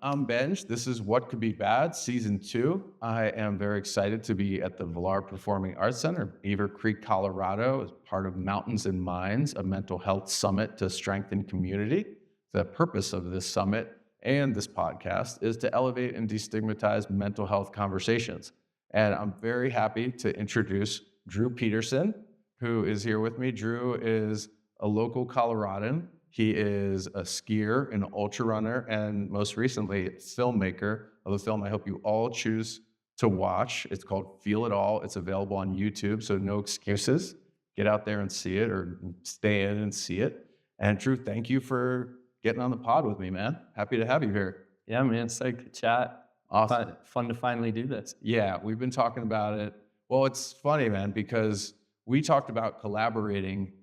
I'm Benj. This is What Could Be Bad, Season 2. I am very excited to be at the Vilar Performing Arts Center, Beaver Creek, Colorado, as part of Mountains and Minds, a mental health summit to strengthen community. The purpose of this summit and this podcast is to elevate and destigmatize mental health conversations. And I'm very happy to introduce Drew Petersen, who is here with me. Drew is a local Coloradan. He is a skier, an ultra runner, and most recently, a filmmaker of a film I hope you all choose to watch. It's called Feel It All. It's available on YouTube, so no excuses. Get out there and see it, or stay in and see it. And Drew, thank you for getting on the pod with me, man. Happy to have you here. Yeah, man, it's like to chat. Awesome. Fun to finally do this. Yeah, we've been talking about it. Well, it's funny, man, because we talked about collaborating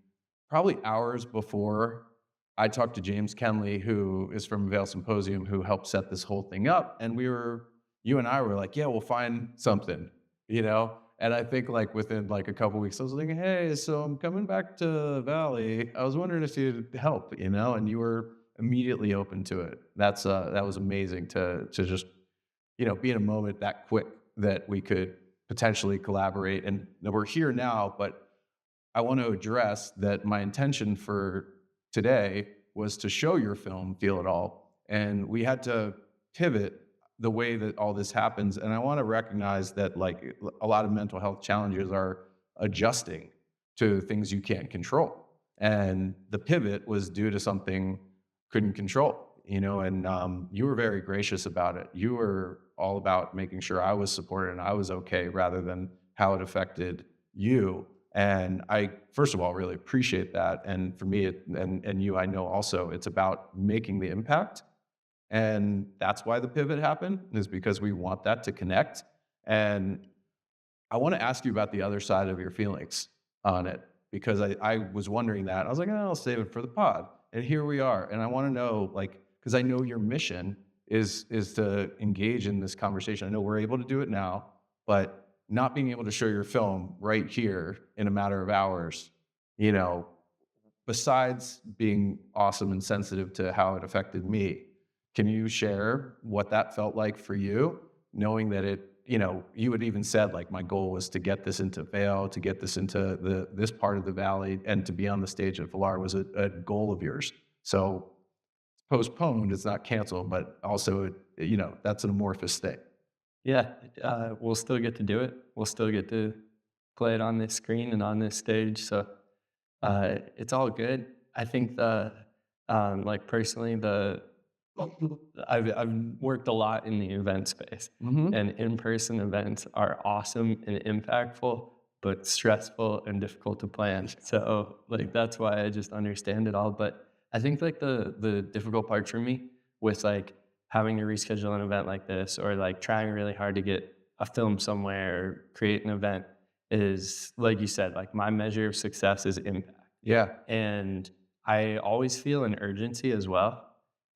probably hours before I talked to James Kenley, who is from Vail Symposium, who helped set this whole thing up. And you and I were like, yeah, we'll find something, you know? And I think like within like a couple weeks, I was like, hey, so I'm coming back to Valley. I was wondering if you'd help, you know? And you were immediately open to it. That was amazing to just, be in a moment that quick that we could potentially collaborate. And we're here now, but I want to address that my intention for today was to show your film, Feel It All. And we had to pivot the way that all this happens. And I want to recognize that like a lot of mental health challenges are adjusting to things you can't control. And the pivot was due to something couldn't control, and you were very gracious about it. You were all about making sure I was supported and I was okay rather than how it affected you. And I, first of all, really appreciate that. And for me, and you, I know also, it's about making the impact. And that's why the pivot happened, is because we want that to connect. And I want to ask you about the other side of your feelings on it, because I was wondering that. I was like, I'll save it for the pod. And here we are. And I want to know, like, because I know your mission is to engage in this conversation. I know we're able to do it now, but not being able to show your film right here in a matter of hours, you know, besides being awesome and sensitive to how it affected me, can you share what that felt like for you, knowing that you had even said, like, my goal was to get this into Vail, to get this into this part of the valley, and to be on the stage at Vilar was a goal of yours. So it's postponed, it's not canceled, but also, that's an amorphous thing. Yeah, we'll still get to do it. We'll still get to play it on this screen and on this stage. So it's all good. I think like personally, I've worked a lot in the event space, Hmm. and in-person events are awesome and impactful, but stressful and difficult to plan. So like that's why I just understand it all. But I think like the difficult part for me with like having to reschedule an event like this, or like trying really hard to get a film somewhere or create an event, is like you said, like my measure of success is impact. Yeah. And I always feel an urgency as well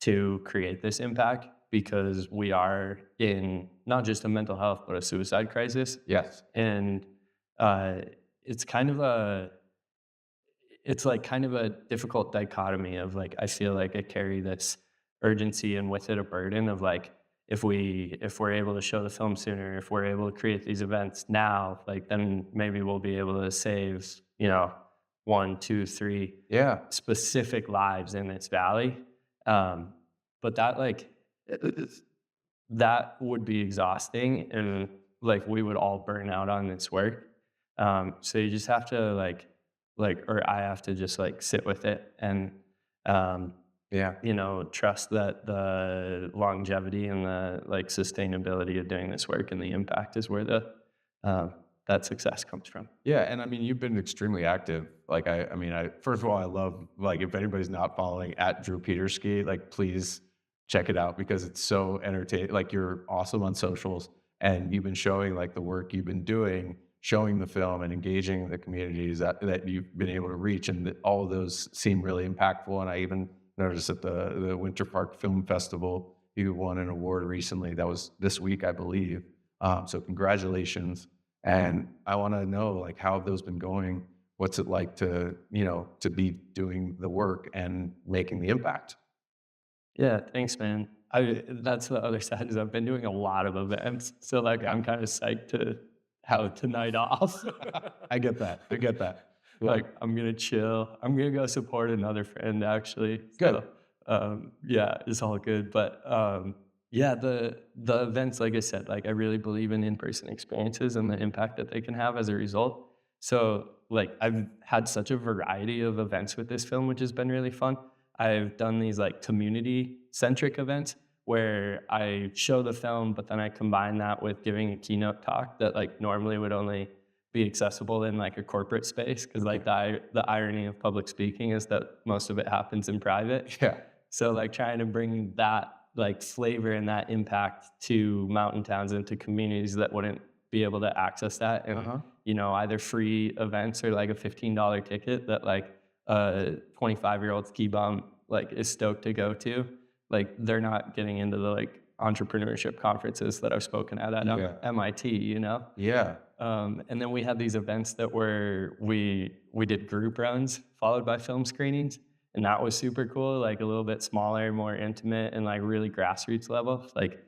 to create this impact, because we are in not just a mental health, but a suicide crisis. Yes. And uh, it's kind of a, it's like kind of a difficult dichotomy of like, I feel like I carry this urgency and with it a burden of like, if we're able to show the film sooner, if we're able to create these events now, like then maybe we'll be able to save, one, two, three Yeah. specific lives in this valley. Um, but that like that would be exhausting, and like we would all burn out on this work. So you just have to or I have to just like sit with it and um, Yeah. trust that the longevity and the like sustainability of doing this work and the impact is where the that success comes from. Yeah, and I mean, you've been extremely active. Like, I mean, first of all, I love, like, if anybody's not following at Drew Peterski, like, please check it out because it's so entertaining. Like, you're awesome on socials, and you've been showing like the work you've been doing, showing the film and engaging the communities that you've been able to reach, and all of those seem really impactful. And I even noticed at the Winter Park Film Festival, you won an award recently. That was this week, I believe. So congratulations. And I want to know, like, how have those been going? What's it like to be doing the work and making the impact? Yeah, thanks, man. That's the other side is I've been doing a lot of events, so like Yeah. I'm kind of psyched to have a tonight off. I get that. I get that. Yeah. Like I'm gonna chill. I'm gonna go support another friend actually. Good. So yeah, it's all good. But yeah, the events, like I said, like I really believe in in-person experiences and the impact that they can have as a result. So like I've had such a variety of events with this film, which has been really fun. I've done these like community centric events where I show the film, but then I combine that with giving a keynote talk that like normally would only be accessible in like a corporate space because like the irony of public speaking is that most of it happens in private. Yeah. So like trying to bring that like flavor and that impact to mountain towns and to communities that wouldn't be able to access that, and Uh-huh. either free events or like a $15 ticket that like a 25-year-old ski bum like is stoked to go to. Like they're not getting into the like entrepreneurship conferences that I've spoken at Yeah. MIT. Yeah. And then we had these events that were we did group runs followed by film screenings, and that was super cool. Like a little bit smaller, more intimate, and like really grassroots level. Like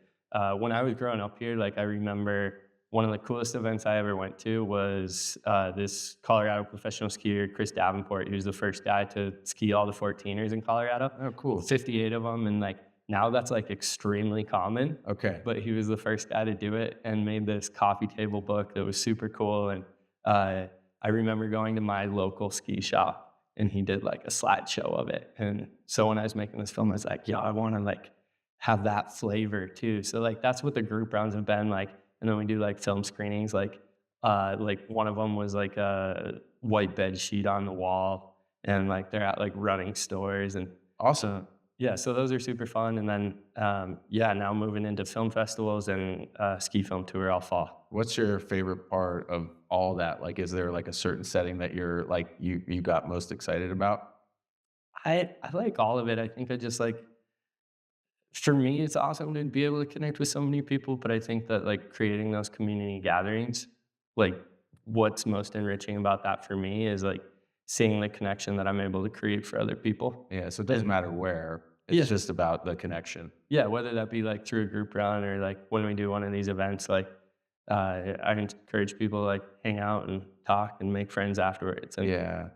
when I was growing up here, like I remember one of the coolest events I ever went to was this Colorado professional skier, Chris Davenport. He was the first guy to ski all the 14ers in Colorado, Oh, cool. 58 of them, and like now that's like extremely common, Okay. but he was the first guy to do it and made this coffee table book that was super cool. And I remember going to my local ski shop and he did like a slideshow of it. And so when I was making this film, I was like, yeah, I want to like have that flavor too. So like that's what the group rounds have been like. And then we do like film screenings, like one of them was like a white bed sheet on the wall, and like they're at like running stores. And Awesome. yeah, so those are super fun. And then, yeah, now moving into film festivals and ski film tour all fall. What's your favorite part of all that? Like, is there like a certain setting that you're like you got most excited about? I like all of it. I think I just like, for me, it's awesome to be able to connect with so many people. But I think that like creating those community gatherings, like what's most enriching about that for me is like seeing the connection that I'm able to create for other people. Yeah. So it doesn't matter where. Yeah. It's just about the connection. Yeah, whether that be like through a group run or like when we do one of these events, like I encourage people to like hang out and talk and make friends afterwards. And Yeah.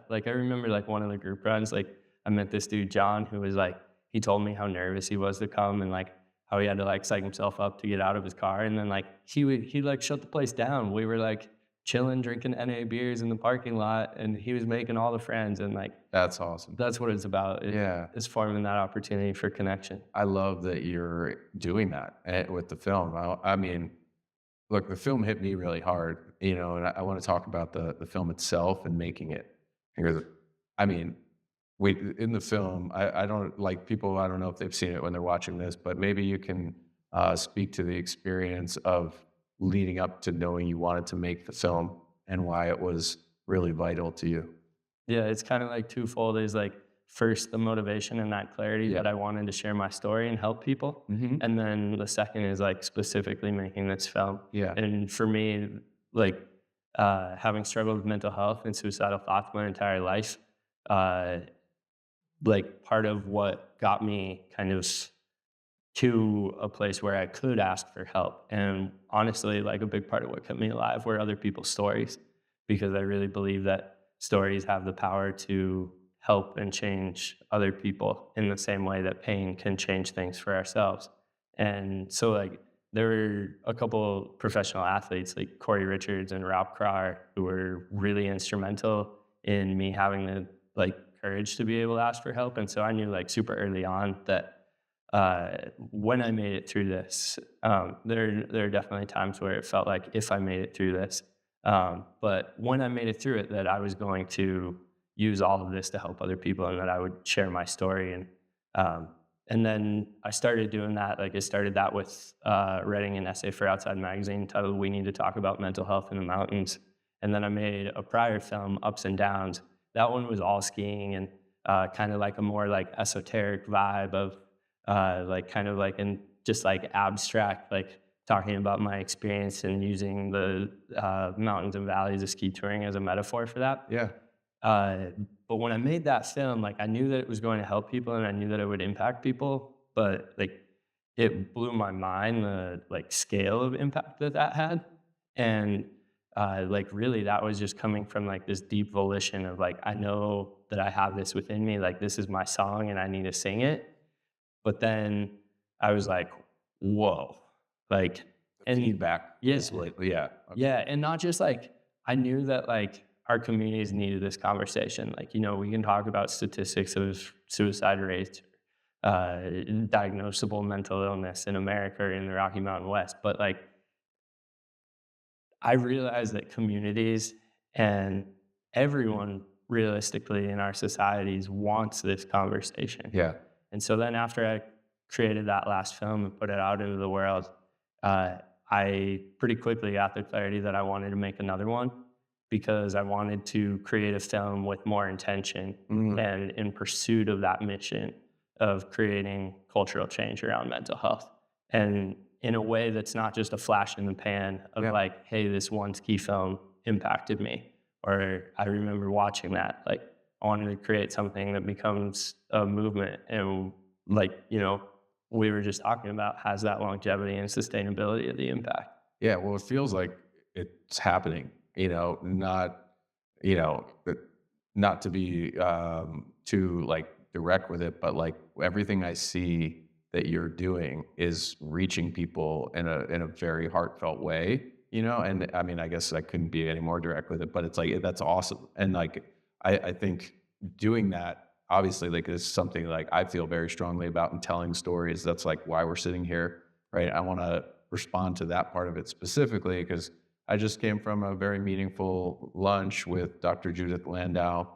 like I remember like one of the group runs, like I met this dude John who was like he told me how nervous he was to come and like how he had to like psych himself up to get out of his car, and then like he like shut the place down. We were like chilling, drinking NA beers in the parking lot, and he was making all the friends, and like That's awesome. that's what it's about. Yeah. Is forming that opportunity for connection. I love that you're doing that with the film. I mean, look, the film hit me really hard, and I want to talk about the film itself and making it. Because, I mean, we in the film, I don't like people. I don't know if they've seen it when they're watching this, but maybe you can speak to the experience of leading up to knowing you wanted to make the film and why it was really vital to you. Yeah, it's kind of like twofold. Is like first the motivation and that clarity Yeah. that I wanted to share my story and help people, Hmm. and then the second is like specifically making this film. Yeah. And for me, like having struggled with mental health and suicidal thoughts my entire life, uh, like part of what got me kind of to a place where I could ask for help. And honestly, like a big part of what kept me alive were other people's stories, because I really believe that stories have the power to help and change other people in the same way that pain can change things for ourselves. And so, like, there were a couple professional athletes like Corey Richards and Rob Krar who were really instrumental in me having the like courage to be able to ask for help. And so I knew like super early on that when I made it through this, there are definitely times where it felt like if I made it through this, but when I made it through it, that I was going to use all of this to help other people, and that I would share my story. And then I started doing that. Like I started that with writing an essay for Outside Magazine titled "We Need to Talk About Mental Health in the Mountains." And then I made a prior film, Ups and Downs. That one was all skiing and kind of like a more like esoteric vibe of like kind of like in just like abstract, like talking about my experience and using the mountains and valleys of ski touring as a metaphor for that. Yeah. Uh, but when I made that film, like I knew that it was going to help people and I knew that it would impact people, but like it blew my mind the like scale of impact that that had. And like really that was just coming from like this deep volition of like, I know that I have this within me, like this is my song and I need to sing it. But then I was like, whoa, like, and Feedback yeah, is like, yeah. Okay. yeah. And not just like, I knew that like our communities needed this conversation. Like, you know, we can talk about statistics of suicide rates, diagnosable mental illness in America or in the Rocky Mountain West. But like, I realized that communities and everyone realistically in our societies wants this conversation. Yeah. And so then after I created that last film and put it out into the world, uh, I pretty quickly got the clarity that I wanted to make another one because I wanted to create a film with more intention Mhm. and in pursuit of that mission of creating cultural change around mental health. And in a way that's not just a flash in the pan of Yeah. like, hey, this one ski film impacted me, or I remember watching that. Like, I wanted to create something that becomes a movement and like, you know, we were just talking about has that longevity and sustainability of the impact. Yeah, well, it feels like it's happening, not, that not to be too like direct with it, but like everything I see that you're doing is reaching people in a very heartfelt way, and I mean, I guess I couldn't be any more direct with it, but it's like that's awesome. And like I think doing that obviously like is something like I feel very strongly about and telling stories. That's like why we're sitting here, right? I want to respond to that part of it specifically because I just came from a very meaningful lunch with Dr. Judith Landau.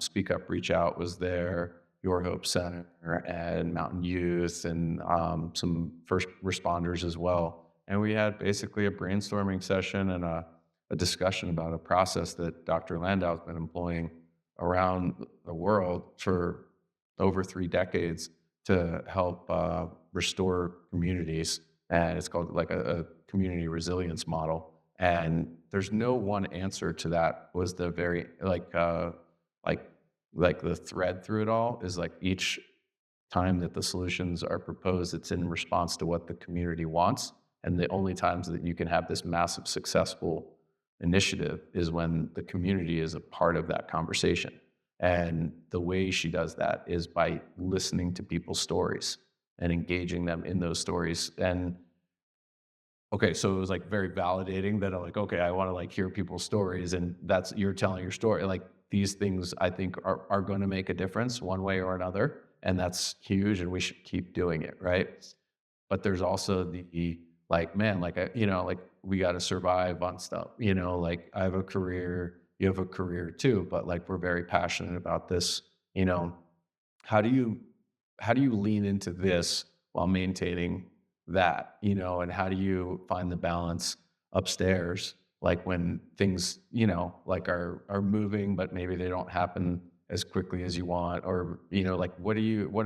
Speak Up, Reach Out was there, Your Hope Center, and Mountain Youth, and some first responders as well. And we had basically a brainstorming session and a discussion about a process that Dr. Landau has been employing around the world for over 3 decades to help restore communities. And it's called like a community resilience model. And there's no one answer to that. Was the very like like the thread through it all is like each time that the solutions are proposed, it's in response to what the community wants. And the only times that you can have this massive successful initiative is when the community is a part of that conversation. And the way she does that is by listening to people's stories and engaging them in those stories. And okay, so it was like very validating that I'm like, okay, I want to like hear people's stories, and that's you're telling your story. Like these things I think are going to make a difference one way or another. And that's huge, and we should keep doing it, right? But there's also the like, man, like like we got to survive on stuff, like I have a career, you have a career too, but like we're very passionate about this, you know. How do you lean into this while maintaining that, and how do you find the balance upstairs, like when things, like are moving, but maybe they don't happen as quickly as you want, or, like what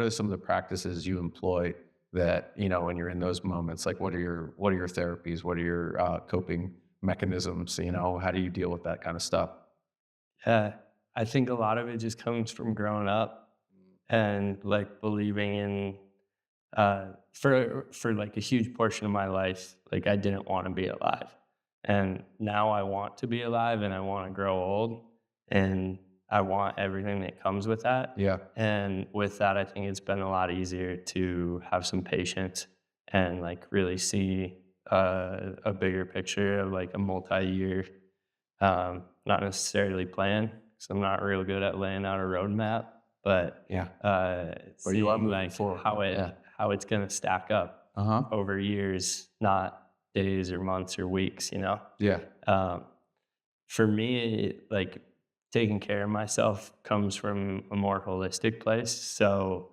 are some of the practices you employ that, when you're in those moments, like what are your therapies? What are your coping mechanisms? How do you deal with that kind of stuff? Yeah, I think a lot of it just comes from growing up and like believing in for like a huge portion of my life, like I didn't want to be alive. And now I want to be alive and I want to grow old and I want everything that comes with that. Yeah. And with that, I think it's been a lot easier to have some patience and like really see a bigger picture of like a multi-year, not necessarily plan, because I'm not real good at laying out a roadmap, but Yeah. But you are seeing moving like forward. Yeah. how it's gonna stack up Uh-huh. over years, not days or months or weeks, you know? Yeah. Um, for me, like taking care of myself comes from a more holistic place. So,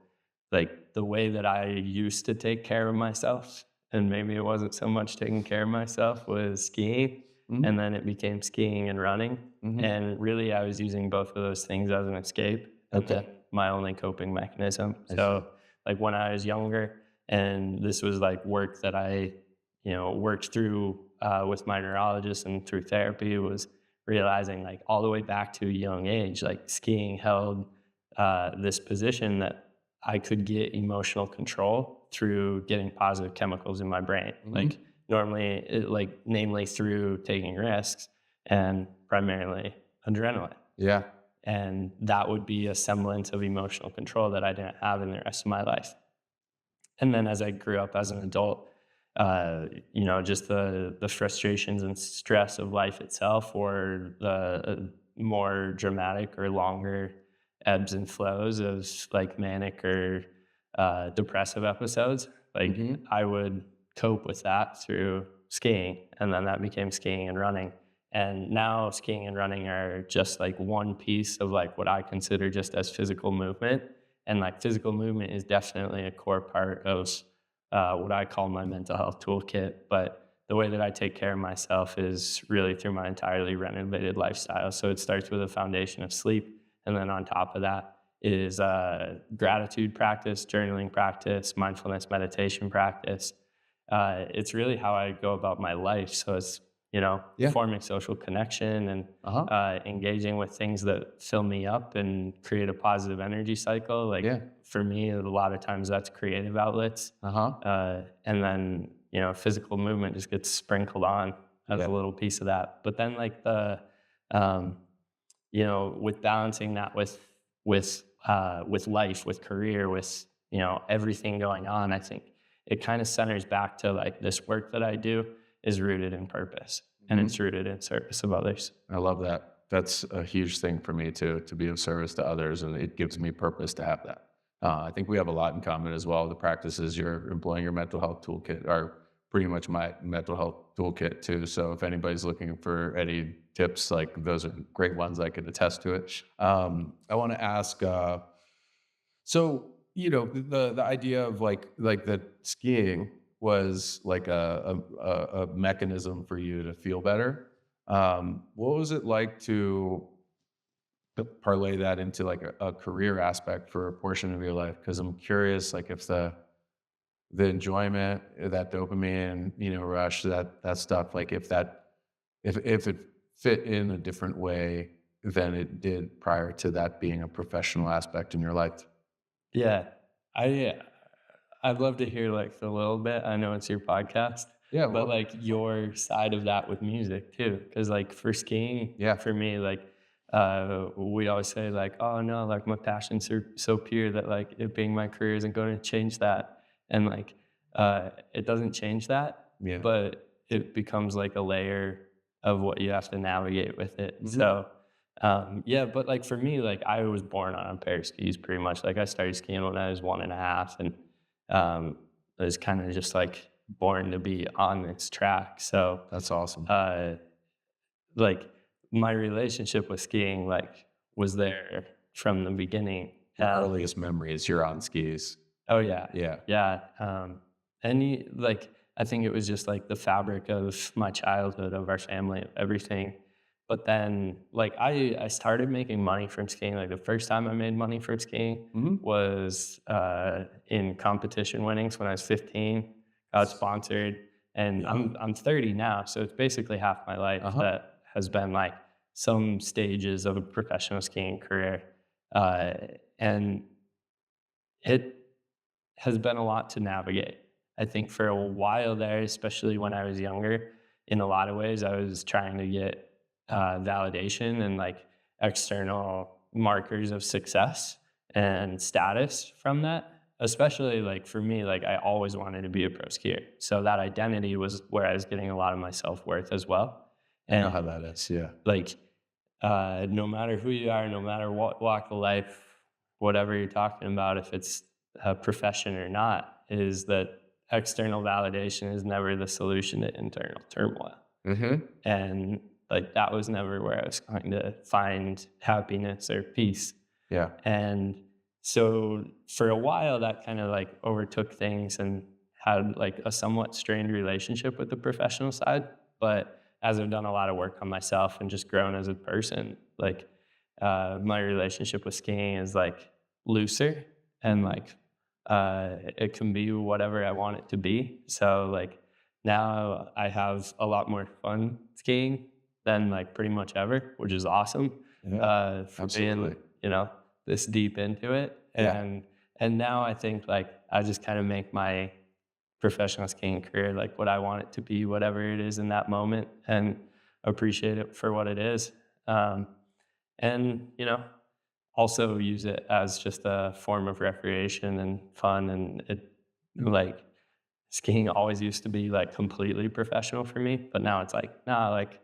like the way that I used to take care of myself, and maybe it wasn't so much taking care of myself, was skiing. Mhm. And then it became skiing and running. Mhm. And really, I was using both of those things as an escape and Okay. then my only coping mechanism. I see. So, like when I was younger, and this was like work that I, you know, worked through with my neurologist and through therapy, was realizing like all the way back to a young age, like skiing held this position that I could get emotional control through getting positive chemicals in my brain. Mhm. Like normally, namely through taking risks and primarily adrenaline. Yeah. And that would be a semblance of emotional control that I didn't have in the rest of my life. And then as I grew up as an adult, just the frustrations and stress of life itself, or the more dramatic or longer ebbs and flows of like manic or depressive episodes, like Mhm. I would cope with that through skiing, and then that became skiing and running. And now skiing and running are just like one piece of like what I consider just as physical movement. And like physical movement is definitely a core part of what I call my mental health toolkit. But the way that I take care of myself is really through my entirely renovated lifestyle. So it starts with a foundation of sleep. And then on top of that is gratitude practice, journaling practice, mindfulness meditation practice. It's really how I go about my life. So it's, Yeah. forming social connection and Uh-huh. engaging with things that fill me up and create a positive energy cycle. Like Yeah. for me, a lot of times that's creative outlets. Uh-huh. And then, physical movement just gets sprinkled on as Yeah. a little piece of that. But then like um, with balancing that with life, with career, with, everything going on, I think it kind of centers back to like this work that I do is rooted in purpose, and Mhm. it's rooted in service of others. I love that. That's a huge thing for me too, to be of service to others, and it gives me purpose to have that. I think we have a lot in common as well. The practices you're employing your mental health toolkit are pretty much my mental health toolkit too. So if anybody's looking for any tips, like those are great ones. I could attest to it. I want to ask. So the idea of like that skiing was like a mechanism for you to feel better. What was it like to parlay that into like a career aspect for a portion of your life? Because I'm curious, like if the enjoyment, that dopamine, rush, that stuff, like if it fit in a different way than it did prior to that being a professional aspect in your life. Yeah, I I'd love to hear like the little bit. I know it's your podcast, Yeah. but Well. like your side of that with music too. Because like for skiing, Yeah. for me, like we always say like, oh no, like my passion's so pure that like it being my career isn't going to change that, and like it doesn't change that, Yeah. but it becomes like a layer of what you have to navigate with it. Mhm. So yeah, but like for me, like I was born on a pair of skis pretty much. Like I started skiing when I was 1.5, and I was kind of just like born to be on this track. So That's awesome. uh, like my relationship with skiing like was there from the beginning. Your earliest memories, you're on skis. Oh yeah, Yeah. yeah. And like I think it was just like the fabric of my childhood, of our family, of everything. But then like I started making money from skiing. Like the first time I made money from skiing Mhm. was in competition winnings when I was 15. Got sponsored, and Yeah. I'm 30 now, so it's basically half my life Uh-huh. that has been like some stages of a professional skiing career. Uh, and it has been a lot to navigate. I think for a while there, especially when I was younger, in a lot of ways, I was trying to get validation and like external markers of success and status from that. Especially like for me, like I always wanted to be a pro skier. So that identity was where I was getting a lot of my self worth as well. I know how And that is. Yeah. like no matter who you are, no matter what walk of life, whatever you're talking about, if it's a profession or not, is that external validation is never the solution to internal turmoil. Mhm. And like that was never where I was going to find happiness or peace. Yeah. And so for a while, that kind of like overtook things and had like a somewhat strained relationship with the professional side. But as I've done a lot of work on myself and just grown as a person, like my relationship with skiing is like looser, and like it can be whatever I want it to be. So like now I have a lot more fun skiing than like pretty much ever, which is awesome Yeah. for being, Absolutely. this deep into it. Yeah. And now I think like I just kind of make my professional skiing career like what I want it to be, whatever it is in that moment, and appreciate it for what it is. Um, and also use it as just a form of recreation and fun. And it like skiing always used to be like completely professional for me, but now it's like, nah, like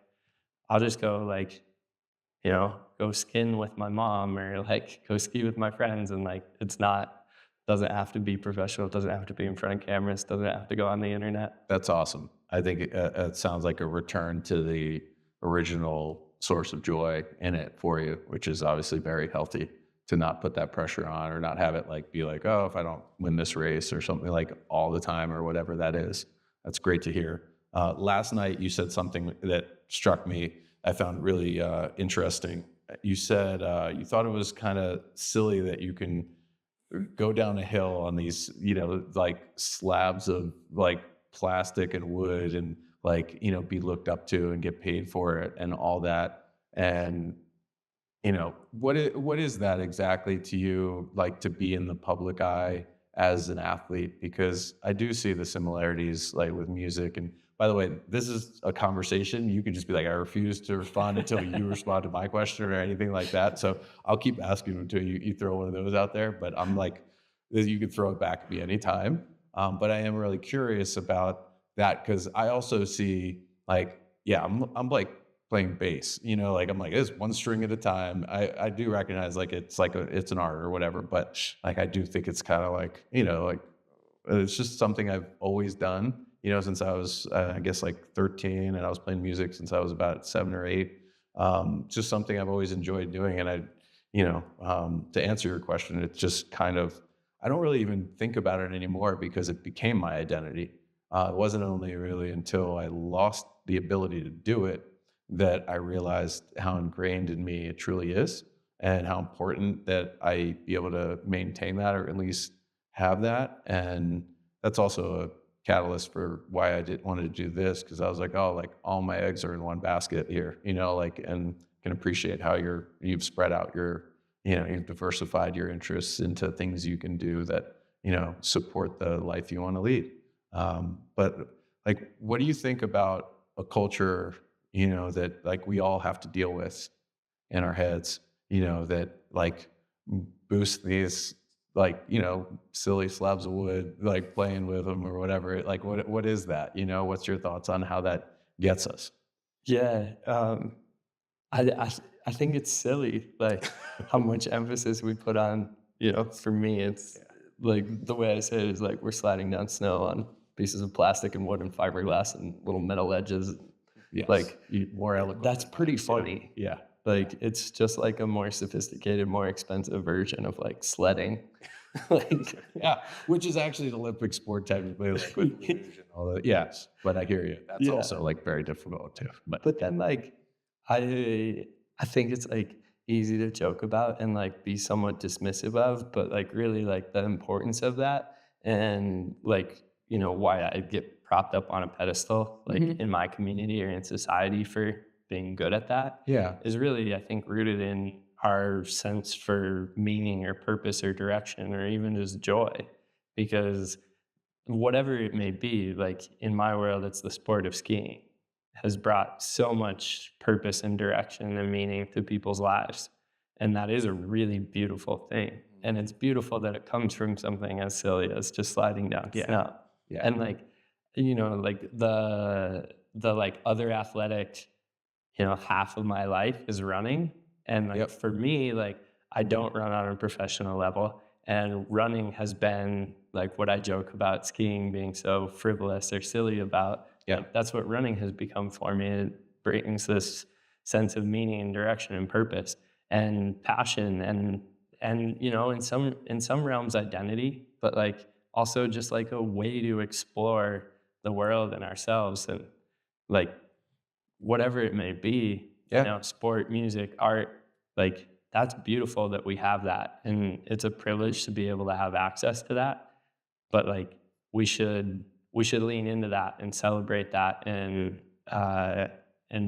I'll just go like, go skin with my mom or like go ski with my friends. And like, doesn't have to be professional. It doesn't have to be in front of cameras. Doesn't have to go on the internet. That's awesome. I think it sounds like a return to the original source of joy in it for you, which is obviously very healthy to not put that pressure on or not have it like be like, oh, if I don't win this race or something like all the time or whatever that is. That's great to hear. Last night you said something that struck me. I found really interesting. You said you thought it was kind of silly that you can go down a hill on these, like slabs of like plastic and wood and like, be looked up to and get paid for it and all that. And, what is that exactly to you, like to be in the public eye as an athlete? Because I do see the similarities like with music. And by the way, this is a conversation. You can just be like, I refuse to respond until you respond to my question or anything like that. So I'll keep asking until you throw one of those out there. But I'm like, you can throw it back at me anytime. But I am really curious about that because I also see like, yeah, I'm like playing bass, like I'm like, it's one string at a time. I do recognize like it's an art or whatever, but like I do think it's kind of like, like it's just something I've always done, since I was, I guess like 13, and I was playing music since I was about 7 or 8. Just something I've always enjoyed doing. And to answer your question, it's just kind of, I don't really even think about it anymore because it became my identity. It wasn't only really until I lost the ability to do it that I realized how ingrained in me it truly is and how important that I be able to maintain that or at least have that. And that's also a catalyst for why I did wanted to do this because I was like, oh, like all my eggs are in one basket here, like and can appreciate how you've spread out you've diversified your interests into things you can do that, support the life you want to lead. But like, what do you think about a culture, that like we all have to deal with in our heads, that like boost these like, silly slabs of wood, like playing with them or whatever. Like, what is that? What's your thoughts on how that gets us? Yeah. I think it's silly, like how much emphasis we put on, for me, it's like the way I say it is like we're sliding down snow on pieces of plastic and wood and fiberglass and little metal edges. Yes. Like More eloquent. that's pretty funny. Yeah. Like it's just like a more sophisticated, more expensive version of like sledding. Like Yeah. Which is actually an Olympic sport technically, like with luge and all that. Yes. But I hear you. That's yeah. also like very difficult too. But then like I think it's like easy to joke about and like be somewhat dismissive of, but like really like the importance of that and like, why I get propped up on a pedestal like in my community or in society for being good at that Yeah. is really, I think, rooted in our sense for meaning or purpose or direction or even just joy. Because whatever it may be, like in my world, it's the sport of skiing has brought so much purpose and direction and meaning to people's lives. And that is a really beautiful thing. And it's beautiful that it comes from something as silly as just sliding down snow. Yeah. And like, like the like other athletic, half of my life is running. And like for me, like I don't run on a professional level. And running has been like what I joke about skiing being so frivolous or silly about. Yeah. Like, that's what running has become for me. It brings this sense of meaning and direction and purpose and passion and in some realms identity, but like also just like a way to explore the world and ourselves and like whatever it may be, sport, music, art, like that's beautiful that we have that. And it's a privilege to be able to have access to that. But like we should lean into that and celebrate that and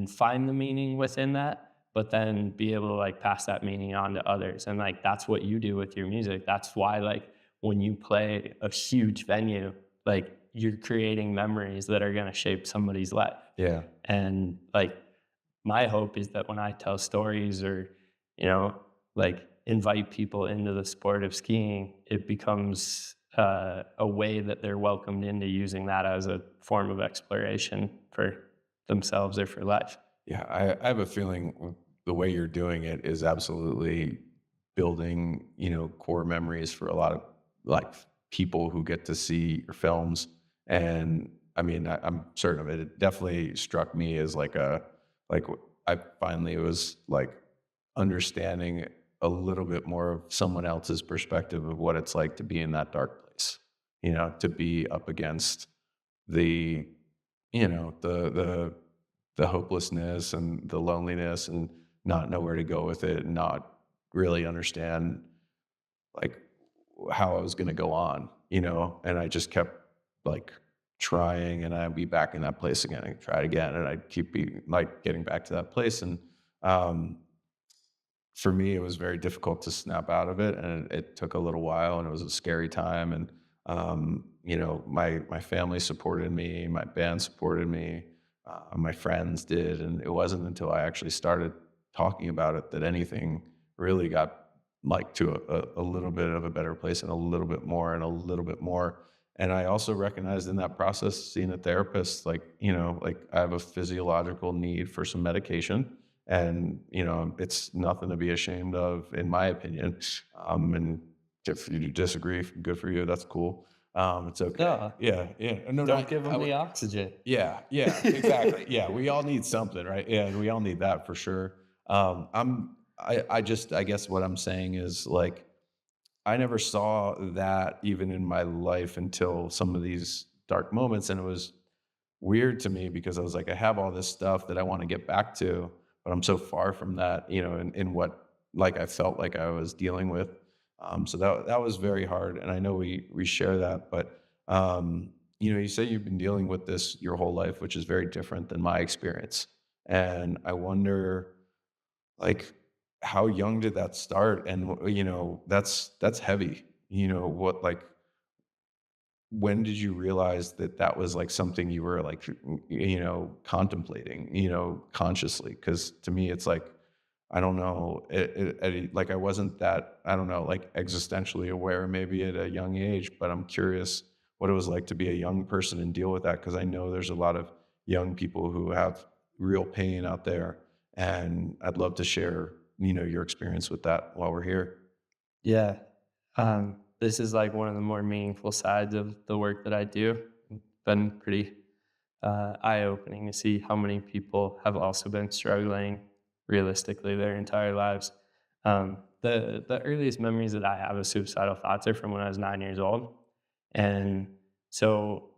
find the meaning within that, but then be able to like pass that meaning on to others. And like that's what you do with your music. That's why like when you play a huge venue, like you're creating memories that are going to shape somebody's life. Yeah. And like my hope is that when I tell stories or, you know, like invite people into the sport of skiing, it becomes a way that they're welcomed into using that as a form of exploration for themselves or for life. Yeah, I have a feeling the way you're doing it is absolutely building, core memories for a lot of like people who get to see your films. And I mean, I'm certain of it. It definitely struck me as like I finally was like understanding a little bit more of someone else's perspective of what it's like to be in that dark place, to be up against the, the hopelessness and the loneliness and not know where to go with it and not really understand like how I was going to go on, and I just kept like trying and I'd be back in that place again and try it again. And I'd keep be like getting back to that place. And, for me, it was very difficult to snap out of it, and it took a little while, and it was a scary time. And my family supported me, my band supported me, my friends did, and it wasn't until I actually started talking about it that anything really got like to a little bit of a better place, and a little bit more, and a little bit more. And I also recognized in that process, seeing a therapist, like like I have a physiological need for some medication, and it's nothing to be ashamed of in my opinion. And if you disagree, good for you, that's cool. It's okay. No, Yeah, no, no, don't give them the oxygen. yeah, exactly. Yeah, we all need something, right? Yeah, and we all need that for sure. I guess what I'm saying is like I never saw that even in my life until some of these dark moments, and it was weird to me because I was like, I have all this stuff that I want to get back to, but I'm so far from that, in what like I felt like I was dealing with. So that was very hard, and I know we share that, but you say you've been dealing with this your whole life, which is very different than my experience, and I wonder like how young did that start, and that's heavy. What like when did you realize that that was like something you were like contemplating consciously? Because to me it's like I don't know like I wasn't that, I don't know, like existentially aware maybe at a young age, but I'm curious what it was like to be a young person and deal with that, because I know there's a lot of young people who have real pain out there, and I'd love to share your experience with that while we're here. Yeah. This is like one of the more meaningful sides of the work that I do. Been pretty eye-opening to see how many people have also been struggling realistically their entire lives. The earliest memories that I have of suicidal thoughts are from when I was 9 years old, and so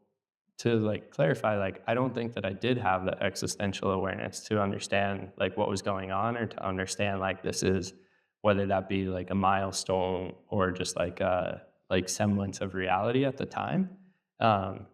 to like clarify, like I don't think that I did have the existential awareness to understand like what was going on, or to understand like this is, whether that be like a milestone or just like a like semblance of reality at the time. Um,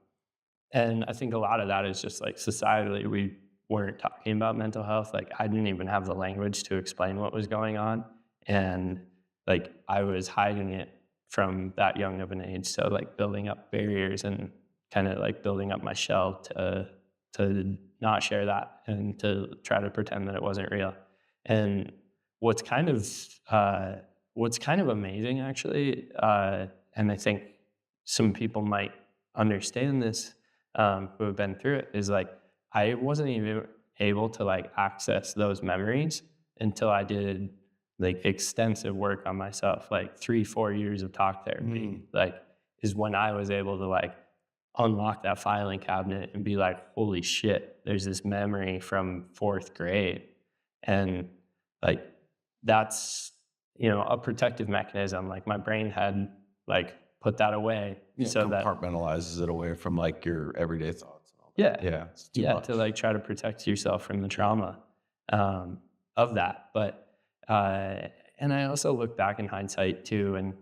and I think a lot of that is just like societally, we weren't talking about mental health. Like I didn't even have the language to explain what was going on. And like I was hiding it from that young of an age. So like building up barriers and kind of like building up my shell to not share that and to try to pretend that it wasn't real. And what's kind of what's kind of amazing actually, and I think some people might understand this, who have been through it, is like I wasn't even able to like access those memories until I did like extensive work on myself, like 3 4 years of talk therapy, like is when I was able to like unlock that filing cabinet and be like, holy shit, there's this memory from fourth grade. And like that's, a protective mechanism. Like my brain had like put that away Yeah, so that, compartmentalizes it away from like your everyday thoughts and all yeah, that. Yeah, it's too yeah, much. to like try to protect yourself from the trauma, um, of that. But, and I also look back in hindsight too, and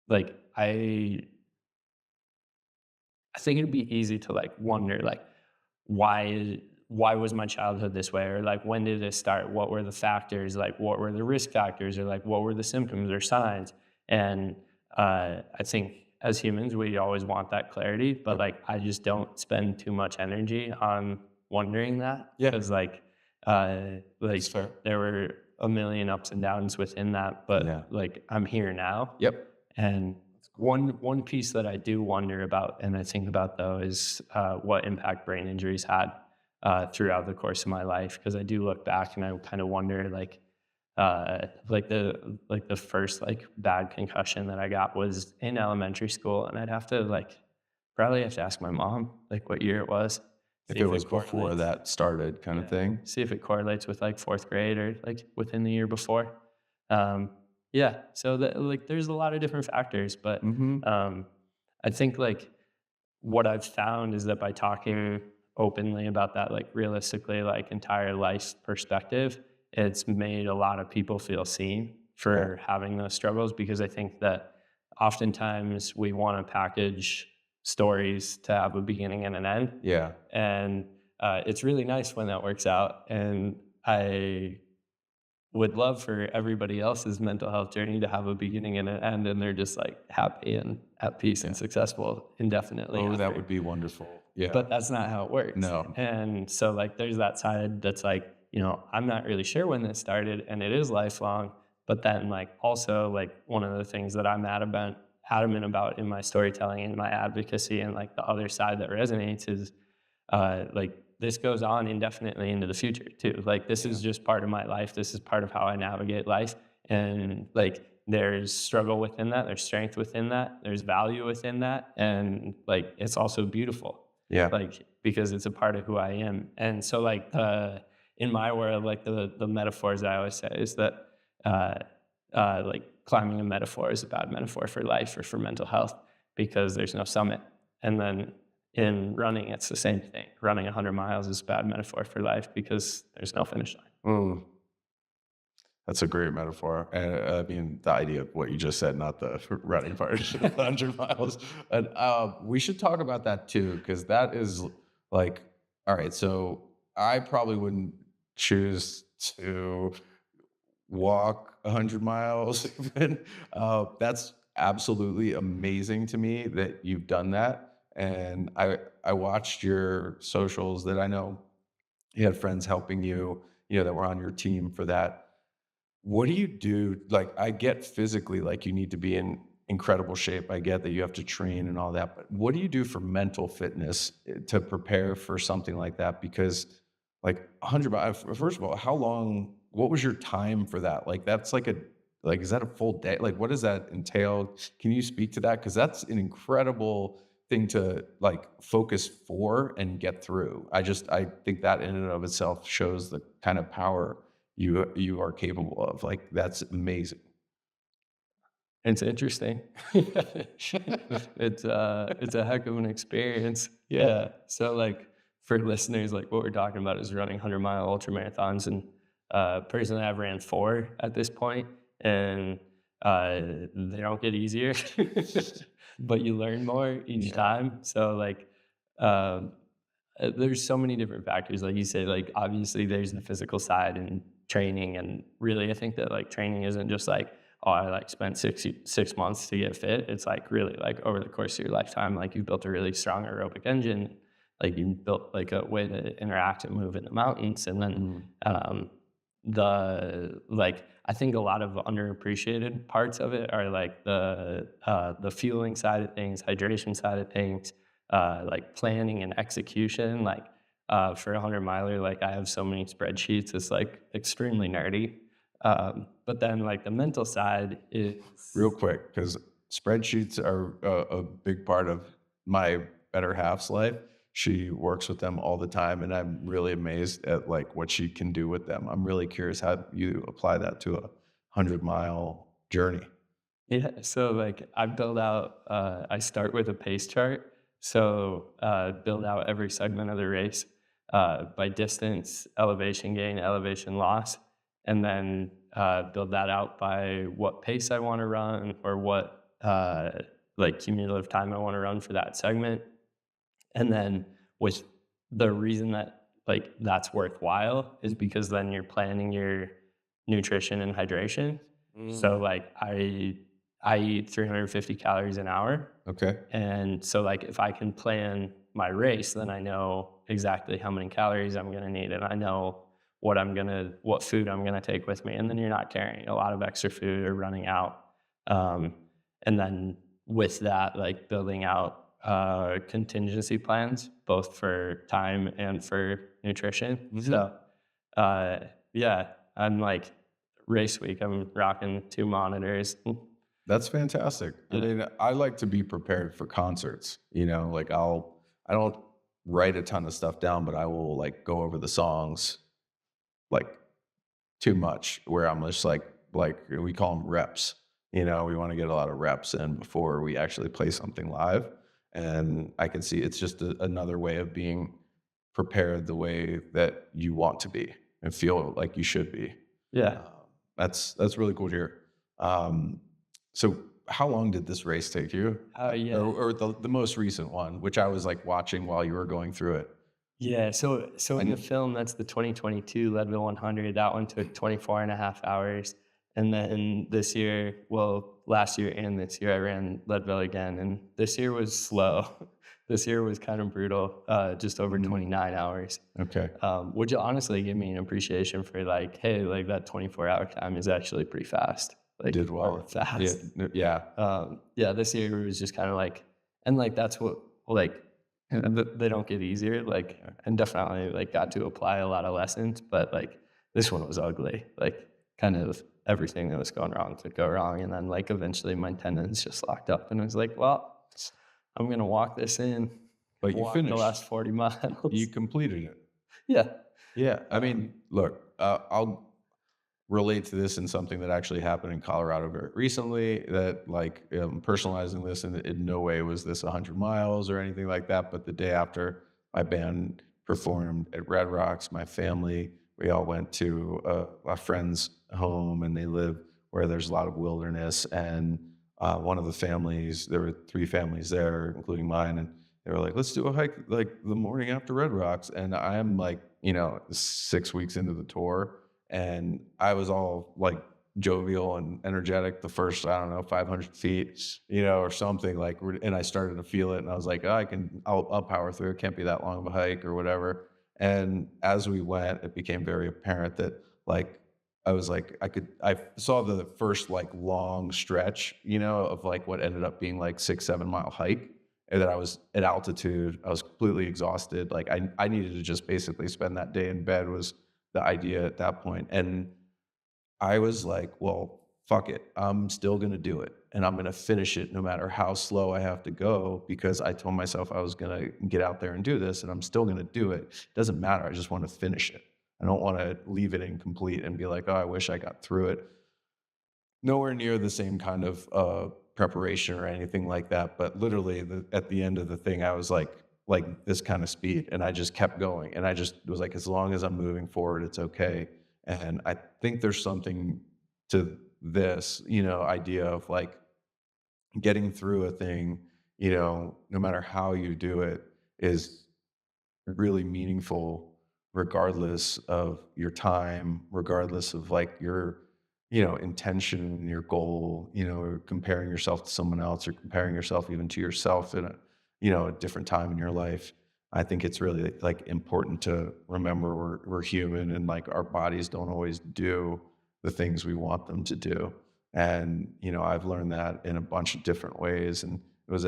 like I think it'd be easy to like wonder like why was my childhood this way, or like when did it start, what were the factors, like what were the risk factors, or like what were the symptoms or signs. And I think as humans, we always want that clarity, but like I just don't spend too much energy on wondering that Yeah, because that's like fair. there were a million ups and downs within that, but Yeah. like I'm here now. Yep. And one piece that I do wonder about and I think about though is what impact brain injuries had throughout the course of my life. Because I do look back and I kind of wonder like the first like bad concussion that I got was in elementary school, and I'd have to like probably have to ask my mom like what year it was, If see it if was it before correlates. that started kind of Yeah, thing. see if it correlates with like fourth grade or like within the year before. Um, yeah, so that like there's a lot of different factors, but Mhm. um, I think like what I've found is that by talking openly about that, like realistically, like entire life perspective, it's made a lot of people feel seen Yeah. for having those struggles because I think that oftentimes we want to package stories to have a beginning and an end. Yeah. And it's really nice when that works out. And I would love for everybody else's mental health journey to have a beginning and an end, and they're just like happy and at peace and Yeah. successful indefinitely Oh, that after. would be wonderful. Yeah. But that's not how it works. No. And so like there's that side that's like, I'm not really sure when this started and it is lifelong. But then like also like one of the things that I'm adamant about in my storytelling and my advocacy and like the other side that resonates is like this goes on indefinitely into the future too. Like this Yeah. is just part of my life. This is part of how I navigate life. And like there's struggle within that, there's strength within that, there's value within that. And like it's also beautiful, Yeah. like because it's a part of who I am. And so like in my world, like the metaphors I always say is that uh like climbing a metaphor is a bad metaphor for life or for mental health because there's no summit. And then in running, it's the same thing. Running 100 miles is a bad metaphor for life because there's no finish line. Mm, that's a great metaphor. And I mean, the idea of what you just said, not the running part, 100 miles. And we should talk about that too, because that is like, all right, so I probably wouldn't choose to walk 100 miles even. That's absolutely amazing to me that you've done that. And I watched your socials that I know you had friends helping you, that were on your team for that. What do you do? Like, I get physically, like, you need to be in incredible shape. I get that you have to train and all that, but what do you do for mental fitness to prepare for something like that? Because, like, 100 miles, first of all, how long, what was your time for that? Like, that's like, is that a full day? Like, what does that entail? Can you speak to that? Because that's an incredible thing to like focus for and get through. I think that in and of itself shows the kind of power you are capable of. Like that's amazing. It's interesting. It's a heck of an experience. Yeah. Yeah. So like for listeners, like what we're talking about is running 100-mile ultra marathons. And personally I've ran 4 at this point, and they don't get easier, but you learn more each Yeah. time. So like um, there's so many different factors. Like you say, like obviously there's the physical side and training, and really I think that like training isn't just like, oh, I like spent 6 months to get fit. It's like really like over the course of your lifetime, like you've built a really strong aerobic engine, like you built like a way to interact and move in the mountains. And then Mm. the like I think a lot of underappreciated parts of it are like the fueling side of things, hydration side of things, like planning and execution. Like for a 100 miler, like I have so many spreadsheets. It's like extremely nerdy. But then like the mental side Real is quick, because spreadsheets are a big part of my better half's life. She works with them all the time, and I'm really amazed at like what she can do with them. I'm really curious how you apply that to a 100-mile journey. yeah. So like I start with a pace chart. So build out every segment of the race by distance, elevation gain, elevation loss, and then build that out by what pace I want to run or what like cumulative time I want to run for that segment. And then with the reason that like that's worthwhile is because then you're planning your nutrition and hydration. So Mm. like I eat 350 calories an hour. Okay. And so, like, if I can plan my race, then I know exactly how many calories I'm gonna need, and I know what food I'm gonna take with me, and then you're not carrying a lot of extra food or running out. Um, and then with that, like, building out, contingency plans, both for time and for nutrition. Mhm. So, uh, yeah, I'm like race week, I'm rocking 2 monitors. That's fantastic. I Yeah. mean, I like to be prepared for concerts, like I don't write a ton of stuff down, but I will like go over the songs like too much where I'm just like we call them reps. We want to get a lot of reps in before we actually play something live. And I can see it's just another way of being prepared the way that you want to be and feel like you should be. Yeah. Um, that's really cool to hear. Um, so how long did this race take you? Yeah. Or the most recent one, which I was like watching while you were going through it. Yeah, so in the And film, that's the 2022 Leadville 100. That one took 24 and a half hours. And then this year, well, last year and this year, I ran Leadville again. And this year was slow. This year was kind of brutal, just over mhm, 29 hours, okay, which honestly gave me an appreciation for like, hey, like that 24-hour time is actually pretty fast, like, did or well. Yeah, fast. yeah. Yeah, this year was just kind of like, and like that's what like they don't get easier. Like, and definitely like got to apply a lot of lessons, but like this one was ugly. Like, kind of everything that was going wrong could go wrong, and then like eventually my tendons just locked up, and I was like, well, I'm gonna walk this in, But you walk the finished. last 40 You miles. completed it. Yeah. Yeah, I Um, mean, look, I'll relate to this in something that actually happened in Colorado very recently that like personalizing this and in no way was this 100 miles or anything like that. But the day after my band performed at Red Rocks, my family, we all went to a friend's home and they live where there's a lot of wilderness. And one of the families, there were three families there, including mine. And they were like, let's do a hike like the morning after Red Rocks. And I'm like, 6 weeks into the tour and I was all like jovial and energetic the first, I don't know, 500 feet, or something like, and I started to feel it and I was like, oh, I'll power through. It can't be that long of a hike or whatever. And as we went, it became very apparent that like, I was like, I saw the first like long stretch, of like what ended up being like 6, 7 mile hike. And that I was at altitude. I was completely exhausted. Like I needed to just basically spend that day in bed was the idea at that point. And I was like, well, fuck it. I'm still going to do it. And I'm going to finish it no matter how slow I have to go because I told myself I was going to get out there and do this and I'm still going to do it. It doesn't matter. I just want to finish it. I don't want to leave it incomplete and be like, oh, I wish I got through it. Nowhere near the same kind of, preparation or anything like that, but literally at the end of the thing, I was like this kind of speed, and I just kept going, and I just was like, "As long as I'm moving forward, it's okay." And I think there's something to this, idea of, like, getting through a thing, no matter how you do it, is really meaningful regardless of your time, regardless of like your, intention and your goal, or comparing yourself to someone else or comparing yourself even to yourself in a different time in your life. I think it's really like important to remember we're human and like our bodies don't always do the things we want them to do. And, I've learned that in a bunch of different ways. And it was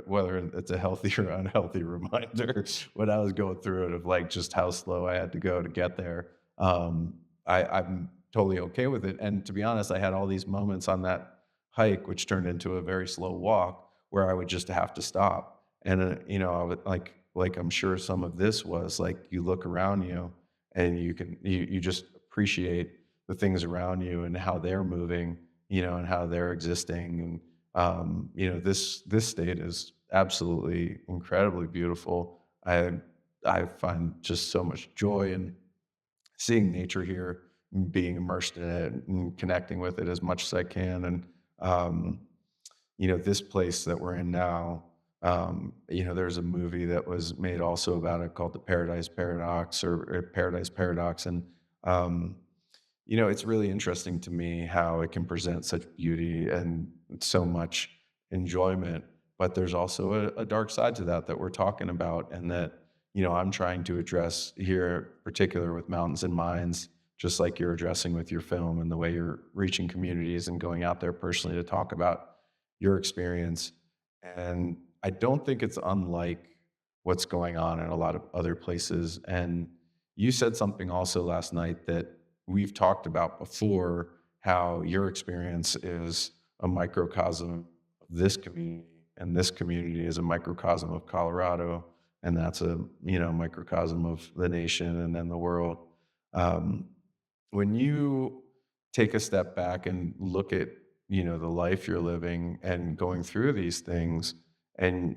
whether it's a healthy or unhealthy reminder when I was going through it of like just how slow I had to go to get there. I'm totally okay with it. And to be honest, I had all these moments on that hike, which turned into a very slow walk, where I would just have to stop. And I would like I'm sure some of this was like you look around you and you just appreciate the things around you and how they're moving, and how they're existing. And this state is absolutely incredibly beautiful. I find just so much joy in seeing nature here, and being immersed in it, and connecting with it as much as I can. And um, this place that we're in now. There's a movie that was made also about it called The Paradise Paradox or Paradise Paradox, and um, It's really interesting to me how it can present such beauty and so much enjoyment, but there's also a dark side to that that we're talking about, and that, I'm trying to address here, particular with Mountains and Minds, just like you're addressing with your film and the way you're reaching communities and going out there personally to talk about your experience. And I don't think it's unlike what's going on in a lot of other places. And you said something also last night that we've talked about before, how your experience is a microcosm of this community, and this community is a microcosm of Colorado, and that's a microcosm of the nation and then the world. Um, when you take a step back and look at the life you're living and going through these things, and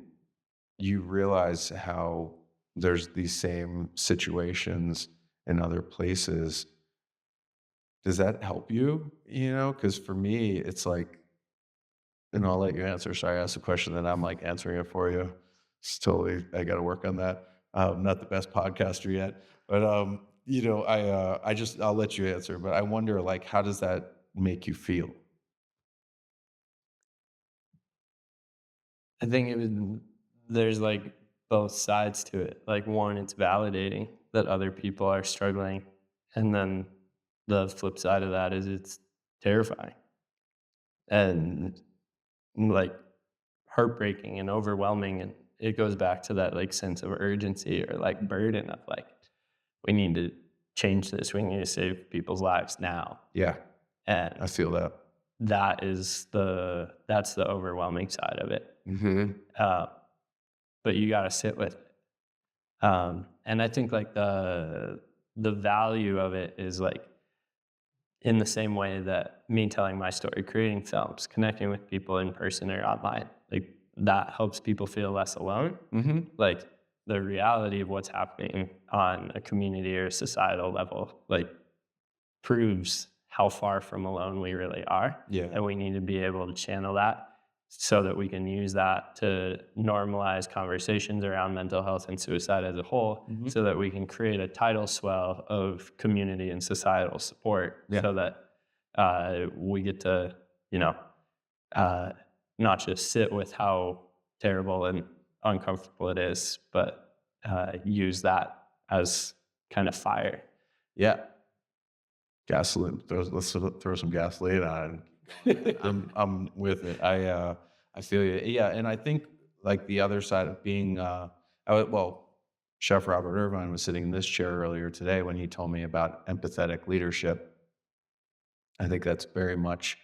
you realize how there's these same situations in other places, does that help you? Because for me, it's like, and I'll let you answer. Sorry, I asked a question, then I'm like answering it for you. It's totally, I got to work on that. Not the best podcaster yet, but I'll let you answer. But I wonder, like, how does that make you feel? I think there's like both sides to it. Like one, it's validating that other people are struggling, and then the flip side of that is it's terrifying and like heartbreaking and overwhelming, and it goes back to that like sense of urgency or like burden of like we need to change this. We need to save people's lives now, Yeah, I and feel that. that's the overwhelming side of it. Hmm. Uh, but you got to sit with it. And I think like the value of it is like in the same way that me telling my story, creating films, connecting with people in person or online, like that helps people feel less alone. Hmm. Like the reality of what's happening on a community or societal level, like proves how far from alone we really are. Yeah. And we need to be able to channel that so that we can use that to normalize conversations around mental health and suicide as a whole, Hmm. so that we can create a tidal swell of community and societal support, Yeah. so that we get to, you know, uh, not just sit with how terrible and uncomfortable it is, but use that as kind of fire. Yeah. Gasoline. Let's throw some gasoline on. I'm with it. I feel you. Yeah, and I think like the other side of being well, Chef Robert Irvine was sitting in this chair earlier today when he told me about empathetic leadership. I think that's very much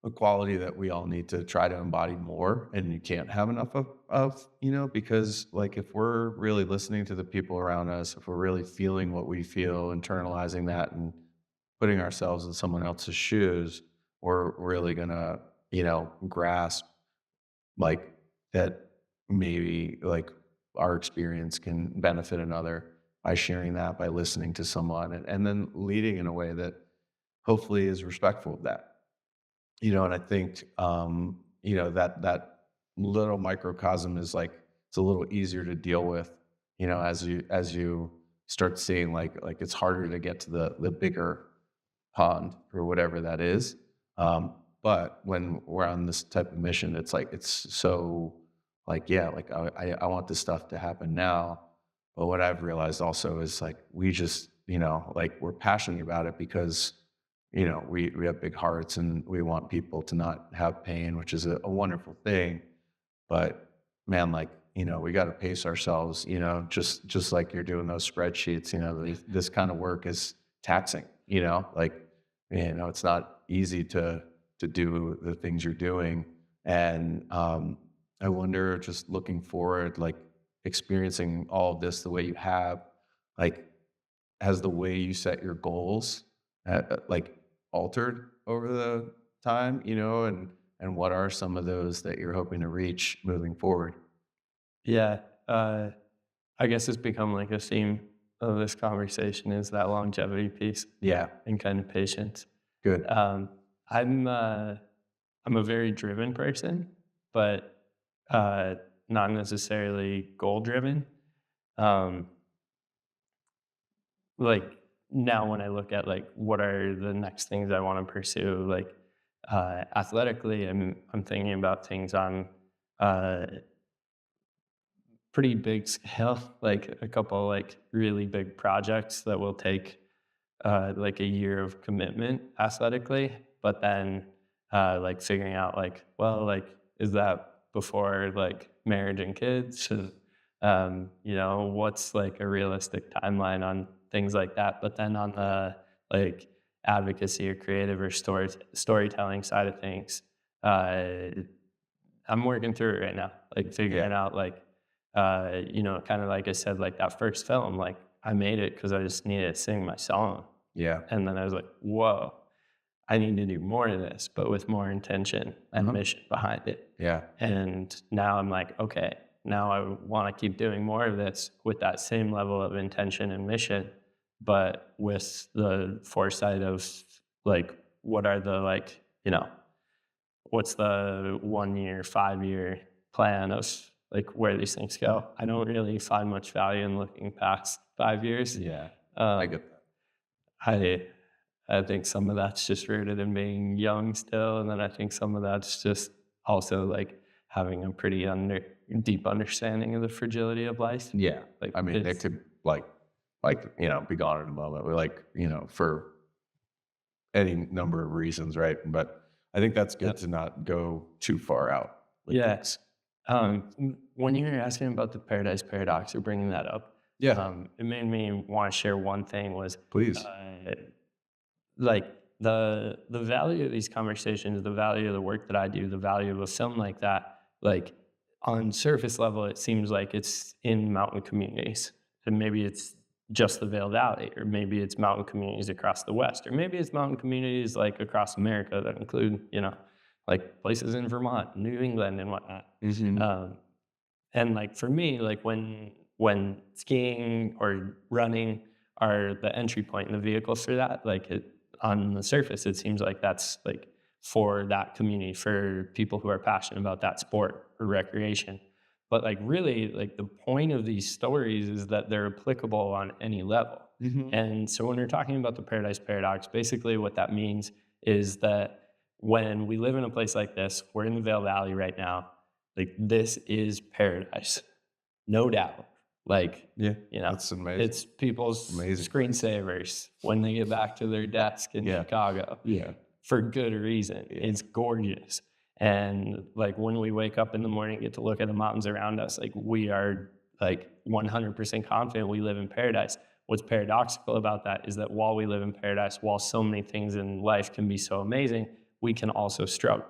a quality that we all need to try to embody more, and you can't have enough of, because like if we're really listening to the people around us, if we're really feeling what we feel, internalizing that and putting ourselves in someone else's shoes, we're really gonna, grasp like that maybe like our experience can benefit another by sharing that, by listening to someone, and then leading in a way that hopefully is respectful of that. And I think, that little microcosm is like, it's a little easier to deal with, as you start seeing like it's harder to get to the bigger pond or whatever that is. But when we're on this type of mission, it's like it's so like, yeah, like I want this stuff to happen now. But what I've realized also is like we just, like we're passionate about it because we have big hearts and we want people to not have pain, which is a wonderful thing. But man, like, we got to pace ourselves, just like you're doing those spreadsheets, this kind of work is taxing, like, it's not easy to do the things you're doing. And I wonder, just looking forward, like experiencing all of this the way you have, like, has the way you set your goals like altered over the time, and what are some of those that you're hoping to reach moving forward? Yeah, I guess it's become like a theme of this conversation is that longevity piece Yeah, and kind of patience. good. Um, I'm uh, I'm a very driven person, but not necessarily goal driven. Um, like now when I look at like what are the next things I want to pursue, like athletically, I'm thinking about things on uh, pretty big scale, like a couple like really big projects that will take like a year of commitment athletically, but then like figuring out like, well, like is that before like marriage and kids? And, you know, what's like a realistic timeline on things like that? But then on the like advocacy or creative or storytelling side of things, uh, I'm working through it right now, like Yeah. figuring out like, you know, kind of like I said, like that first film, like I made it because I just needed to sing my song. Yeah. And then I was like, whoa, I need to do more of this, but with more intention and Uh-huh. mission behind it. Yeah. And now I'm like, okay, now I want to keep doing more of this with that same level of intention and mission, but with the foresight of like, what are the like, you know, what's the 1 year, 5 year plan of like where these things go? I don't really find much value in looking past 5 years. Yeah. I Um, get that. I I think some of that's just rooted in being young still, and then I think some of that's just also like having a pretty deep understanding of the fragility of life. Yeah. Like I mean, it it's could be gone in a moment. We're for any number of reasons, right? But I think that's good yep. to not go too far out with Yeah. things. When you were asking about the Paradise Paradox or bringing that up, Yeah, it made me want to share one thing was please. uh, like the value of these conversations, the value of the work that I do, the value of a film like that, like on surface level, it seems like it's in mountain communities. And maybe it's just the Vail Valley, or maybe it's mountain communities across the West, or maybe it's mountain communities like across America that include, you know, like places in Vermont, New England, and whatnot. Mhm. Um, and like for me, like when skiing or running are the entry point in the vehicles for that, like it on the surface, it seems like that's like for that community, for people who are passionate about that sport or recreation. But like really, like the point of these stories is that they're applicable on any level. Mhm. And so when we're talking about the Paradise Paradox, basically what that means is that when we live in a place like this, we're in the Vail Valley right now, like this is paradise, no doubt. Like, Yeah, you know, that's amazing. it's people's Amazing. screensavers when they get back to their desk in Yeah. Chicago Yeah. for good reason. Yeah. It's gorgeous. And like when we wake up in the morning, get to look at the mountains around us, like we are like 100% confident we live in paradise. What's paradoxical about that is that while we live in paradise, while so many things in life can be so amazing, we can also struggle.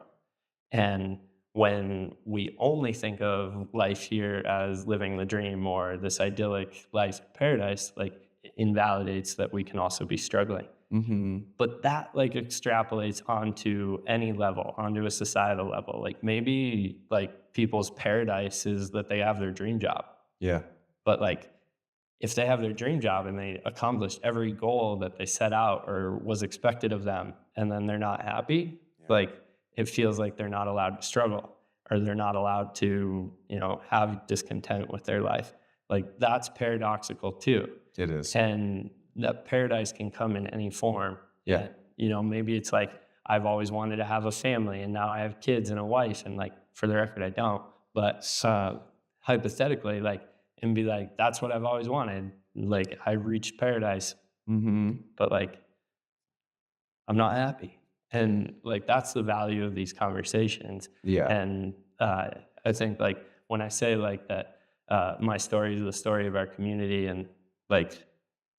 And when we only think of life here as living the dream or this idyllic life paradise, like it invalidates that we can also be struggling. Mhm. But that like extrapolates onto any level, onto a societal level. Like maybe like people's paradise is that they have their dream job. Yeah. But like if they have their dream job and they accomplished every goal that they set out or was expected of them, and then they're not happy, Yeah. like it feels like they're not allowed to struggle or they're not allowed to, you know, have discontent with their life. Like that's paradoxical too. It is. And that paradise can come in any form. Yeah. And, you know, maybe it's like I've always wanted to have a family and now I have kids and a wife. And like for the record, I don't. But hypothetically, like, and be like, that's what I've always wanted. Like I reached paradise, Mhm. but like I'm not happy. And like that's the value of these conversations. Yeah. And I think like when I say like that, my story is the story of our community, and like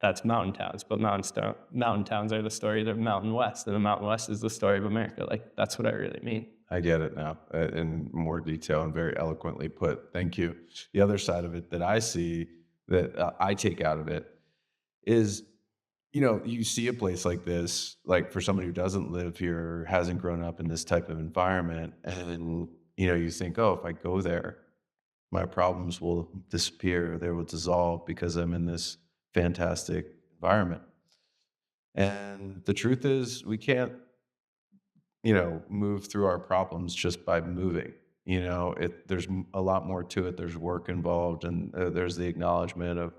that's mountain towns, but mountain towns are the story of the Mountain West, and the Mountain West is the story of America. Like that's what I really mean. I get it now, in more detail and very eloquently put. Thank you. The other side of it that I see that I take out of it is, you see a place like this, like for somebody who doesn't live here, or hasn't grown up in this type of environment, and you think, oh, if I go there, my problems will disappear, they will dissolve because I'm in this fantastic environment. And the truth is, we can't move through our problems just by moving. There's a lot more to it. There's work involved, and there's the acknowledgement of,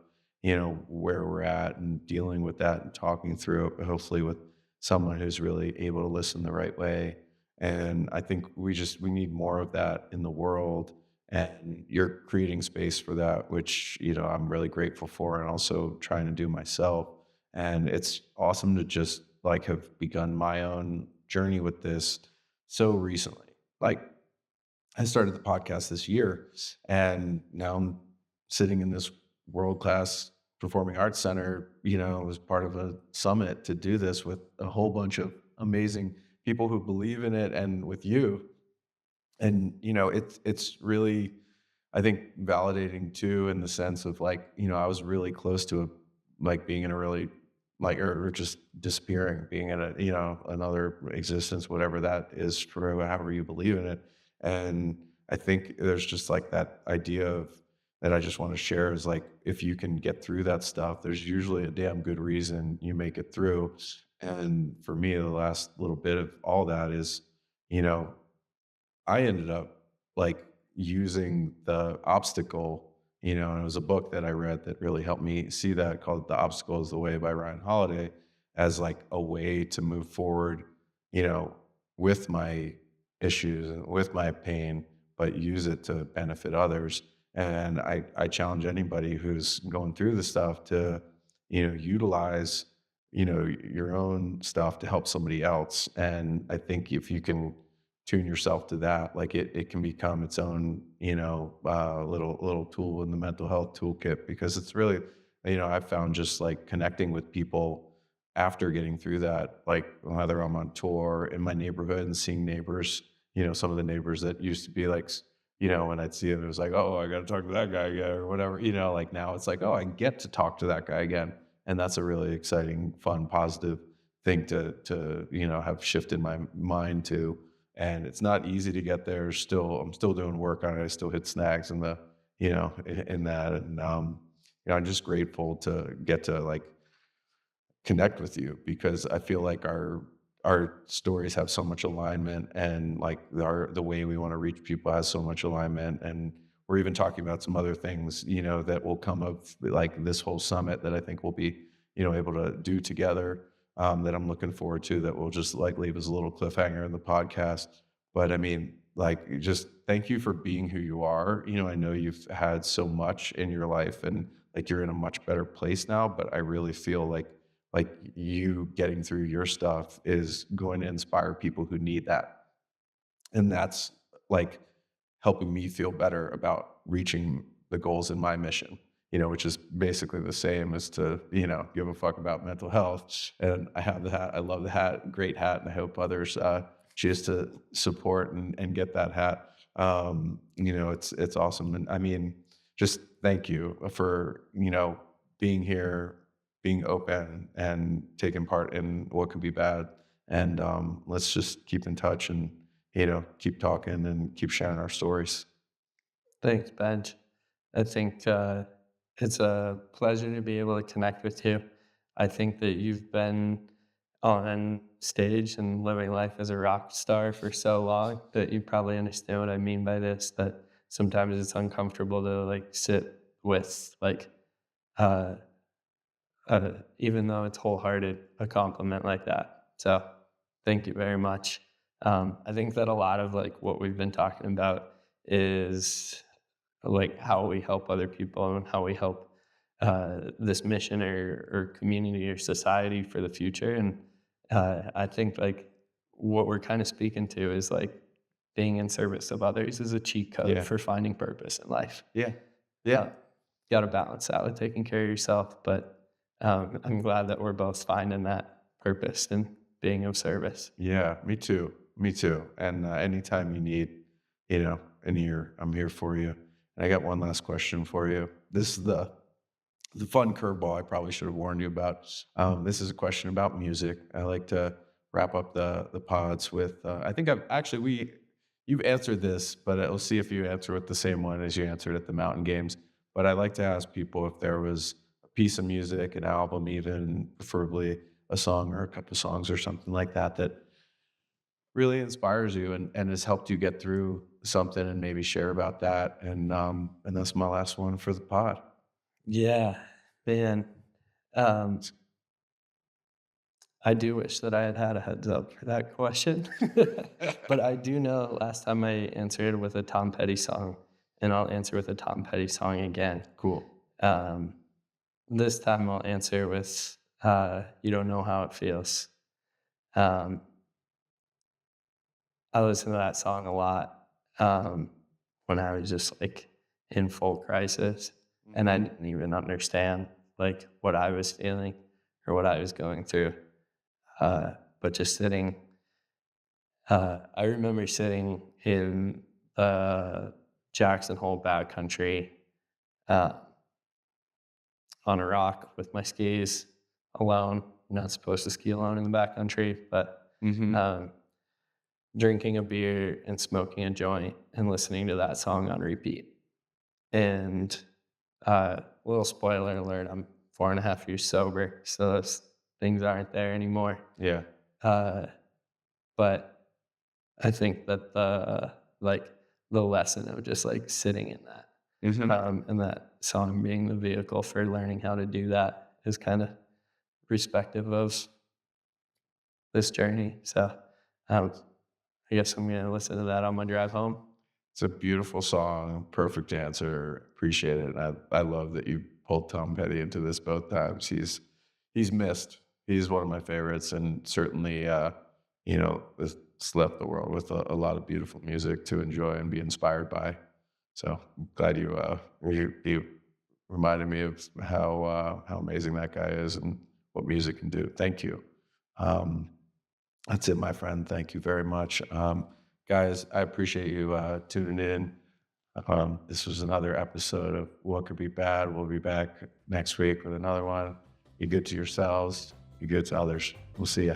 where we're at and dealing with that and talking through it, but hopefully with someone who's really able to listen the right way. And I think we need more of that in the world. And you're creating space for that, which, I'm really grateful for and also trying to do myself. And it's awesome to just like have begun my own journey with this so recently. Like I started the podcast this year, and now I'm sitting in this world class performing arts center, as part of a summit to do this with a whole bunch of amazing people who believe in it and with you. And, it's really, I think, validating too, in the sense of like, I was really close to like being in a really like, or just disappearing, being in another existence, whatever that is for however you believe in it. And I think there's just like that idea of that I just want to share is like, if you can get through that stuff, there's usually a damn good reason you make it through. And for me, the last little bit of all that is, you know, I ended up like using the obstacle, and it was a book that I read that really helped me see that, called The Obstacle is the Way by Ryan Holiday, as like a way to move forward, you know, with my issues and with my pain, but use it to benefit others. And I challenge anybody who's going through the stuff to, utilize, your own stuff to help somebody else. And I think if you can tune yourself to that, like it can become its own, little tool in the mental health toolkit, because it's really, I've found just like connecting with people after getting through that, like whether I'm on tour in my neighborhood and seeing neighbors, some of the neighbors that used to be like, when I'd see them, it was like, oh, I got to talk to that guy again or whatever, like now it's like, oh, I get to talk to that guy again. And that's a really exciting, fun, positive thing to, have shifted my mind to. And it's not easy to get there. I'm still doing work on it. I still hit snags in the, in that. And, I'm just grateful to get to like connect with you, because I feel like our stories have so much alignment, and like the way we want to reach people has so much alignment. And we're even talking about some other things, that will come of like this whole summit that I think we'll be, able to do together, that I'm looking forward to, that will just like leave as a little cliffhanger in the podcast. But I mean, like, just thank you for being who you are. I know you've had so much in your life, and like you're in a much better place now, but I really feel like you getting through your stuff is going to inspire people who need that. And that's like helping me feel better about reaching the goals in my mission, which is basically the same as to, give a fuck about mental health. And I have the hat. I love the hat. Great hat. And I hope others choose to support and get that hat. It's awesome. And I mean, just thank you for, being here, being open and taking part in what could be bad. And let's just keep in touch and, keep talking and keep sharing our stories. Thanks, Benj. I think it's a pleasure to be able to connect with you. I think that you've been on stage and living life as a rock star for so long that you probably understand what I mean by this, that sometimes it's uncomfortable to like sit with like uh even though it's wholehearted, a compliment like that. So thank you very much. I think that a lot of like what we've been talking about is like how we help other people and how we help this mission or community or society for the future. And I think like what we're kind of speaking to is like being in service of others is a cheat code Yeah. for finding purpose in life. Yeah. Uh, Yeah. got to balance that with taking care of yourself. But I'm glad that we're both finding that purpose and being of service. Yeah. Me too. Me too. And anytime you need, an ear, I'm here for you. And I got one last question for you. This is the fun curveball I probably should have warned you about. This is a question about music. I like to wrap up the pods with. I think I've actually you've answered this, but we'll see if you answer with the same one as you answered at the Mountain Games. But I like to ask people if there was a piece of music, an album, even preferably a song or a couple of songs or something like that, that really inspires you and has helped you get through something, and maybe share about that. And that's my last one for the pod. Yeah. Man, um, I do wish that I had had a heads up for that question. But I do know last time I answered with a Tom Petty song, and I'll answer with a Tom Petty song again. Cool. Um, this time I'll answer with You Don't Know How It Feels. Um, I listened to that song a lot when I was just like in full crisis, and I Mhm. didn't even understand like what I was feeling or what I was going through. But just sitting, I remember sitting in Jackson Hole backcountry uh, on a rock with my skis alone. You're not supposed to ski alone in the backcountry, but Mhm. um, drinking a beer and smoking a joint and listening to that song on repeat. And little spoiler alert, I'm 4.5 years sober, so those things aren't there anymore. Yeah. Uh, but I think that like the lesson of just like sitting in that Mhm. and that song being the vehicle for learning how to do that is kind of respective of this journey. So um, I guess I'm gonna listen to that on my drive home. It's a beautiful song. Perfect answer. Appreciate it. I love that you pulled Tom Petty into this both times. He's missed. He's one of my favorites, and certainly, this left the world with a lot of beautiful music to enjoy and be inspired by. So I'm glad you reminded me of how amazing that guy is and what music can do. Thank you. Um, that's it, my friend. Thank you very much. Guys, I appreciate you tuning in. This was another episode of What Could Be Bad. We'll be back next week with another one. Be good to yourselves, be good to others. We'll see you.